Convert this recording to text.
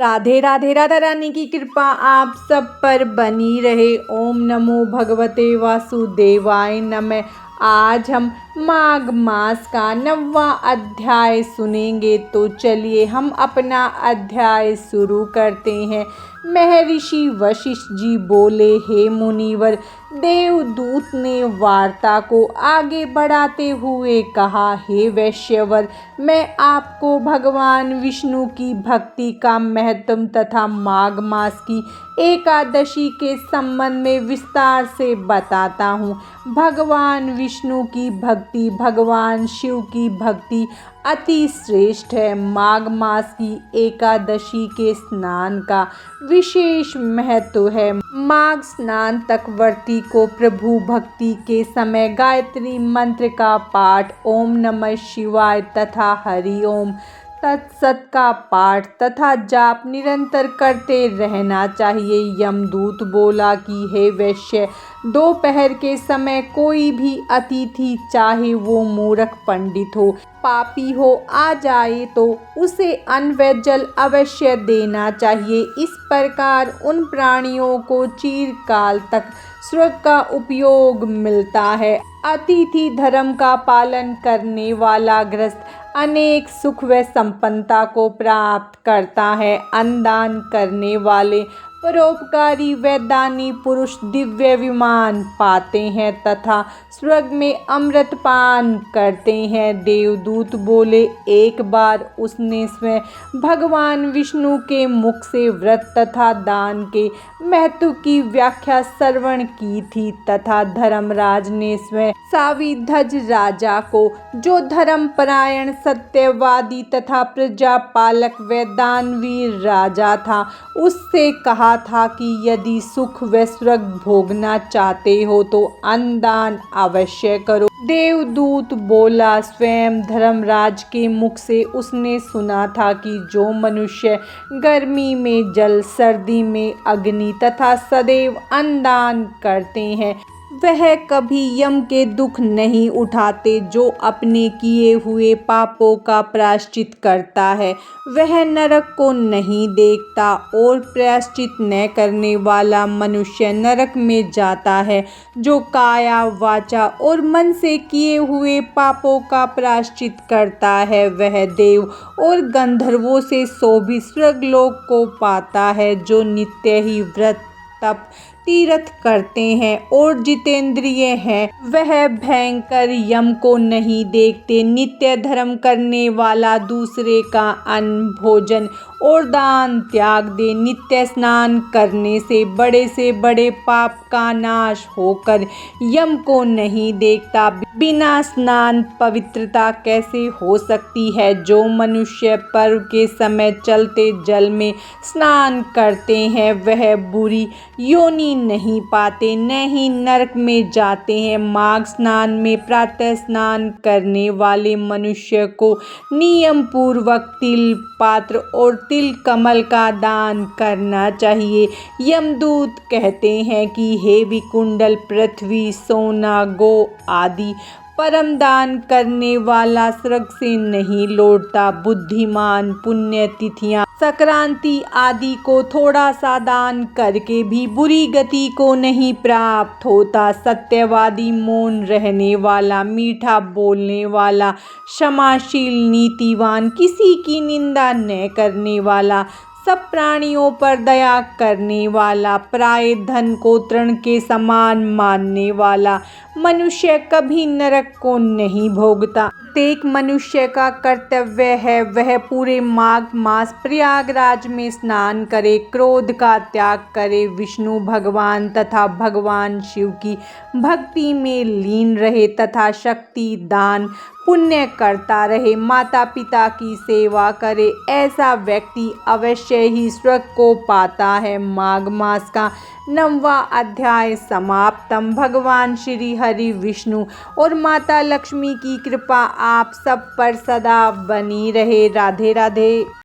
राधे राधे। राधा रानी की कृपा आप सब पर बनी रहे। ओम नमो भगवते वासुदेवाय नमः। आज हम माघ मास का 9वां अध्याय सुनेंगे, तो चलिए हम अपना अध्याय शुरू करते हैं। महर्षि वशिष्ठ जी बोले, हे मुनिवर, देवदूत ने वार्ता को आगे बढ़ाते हुए कहा, हे वैश्यवर, मैं आपको भगवान विष्णु की भक्ति का महत्व तथा माघ मास की एकादशी के संबंध में विस्तार से बताता हूँ। भगवान विष्णु की भक्ति, भगवान शिव की भक्ति अति श्रेष्ठ है। माघ मास की एकादशी के स्नान का विशेष महत्व है। माघ स्नान तक व्रती को प्रभु भक्ति के समय गायत्री मंत्र का पाठ, ओम नमः शिवाय तथा हरि ओम तत्सत का पाठ तथा जाप निरंतर करते रहना चाहिए। यमदूत बोला कि हे वैश्य, दोपहर के समय कोई भी अतिथि, चाहे वो मूर्ख पंडित हो, पापी हो, आ जाए तो उसे अन्न व जल अवश्य देना चाहिए। इस प्रकार उन प्राणियों को चिरकाल तक स्वर्ग का उपयोग मिलता है। अतिथि धर्म का पालन करने वाला गृहस्थ अनेक सुख व संपन्नता को प्राप्त करता है। अन्नदान करने वाले परोपकारी व दानी पुरुष दिव्य विमान पाते हैं तथा स्वर्ग में अमृत पान करते हैं। देवदूत बोले, एक बार उसने स्वयं भगवान विष्णु के मुख से व्रत तथा दान के महत्व की व्याख्या श्रवण की थी तथा धर्मराज ने स्वयं साविध्वज राजा को, जो धर्मपरायण, सत्यवादी तथा प्रजापालक व दानवीर राजा था, उससे कहा था कि यदि सुख व स्वर्ग भोगना चाहते हो तो अन्नदान अवश्य करो। देवदूत बोला, स्वयं धर्मराज के मुख से उसने सुना था कि जो मनुष्य गर्मी में जल, सर्दी में अग्नि तथा सदैव अन्नदान करते हैं, वह कभी यम के दुख नहीं उठाते। जो अपने किए हुए पापों का प्रायश्चित करता है, वह नरक को नहीं देखता, और प्रायश्चित न करने वाला मनुष्य नरक में जाता है। जो काया, वाचा और मन से किए हुए पापों का प्रायश्चित करता है, वह देव और गंधर्वों से शोभित स्वर्गलोक को पाता है। जो नित्य ही व्रत, तप, तीर्थ करते हैं और जितेंद्रिय हैं, वह भयंकर यम को नहीं देखते। नित्य धर्म करने वाला दूसरे का अन्न, भोजन और दान त्याग दे। नित्य स्नान करने से बड़े पाप का नाश होकर यम को नहीं देखता। बिना स्नान पवित्रता कैसे हो सकती है? जो मनुष्य पर्व के समय चलते जल में स्नान करते हैं, वह बुरी योनि नहीं पाते, न ही नरक में जाते हैं। माघ स्नान में प्रातः स्नान करने वाले मनुष्य को नियम पूर्वक तिल पात्र और तिल कमल का दान करना चाहिए। यमदूत कहते हैं कि हे विकुंडल, पृथ्वी, सोना, गो आदि परम दान करने वाला स्वर्ग से नहीं लौटता। बुद्धिमान पुण्य तिथियां, संक्रांति आदि को थोड़ा सा दान करके भी बुरी गति को नहीं प्राप्त होता। सत्यवादी, मौन रहने वाला, मीठा बोलने वाला, क्षमाशील, नीतिवान, किसी की निंदा न करने वाला, सब प्राणियों पर दया करने वाला, पराये धन को तृण के समान मानने वाला मनुष्य कभी नरक को नहीं भोगता। प्रत्येक मनुष्य का कर्तव्य है वह पूरे माघ मास प्रयागराज में स्नान करे, क्रोध का त्याग करे, विष्णु भगवान तथा भगवान शिव की भक्ति में लीन रहे तथा शक्ति, दान, पुण्य करता रहे, माता पिता की सेवा करे। ऐसा व्यक्ति अवश्य ही स्वर्ग को पाता है। माघ मास का 9वां अध्याय समाप्तम। भगवान श्री हरि विष्णु और माता लक्ष्मी की कृपा आप सब पर सदा बनी रहे। राधे राधे।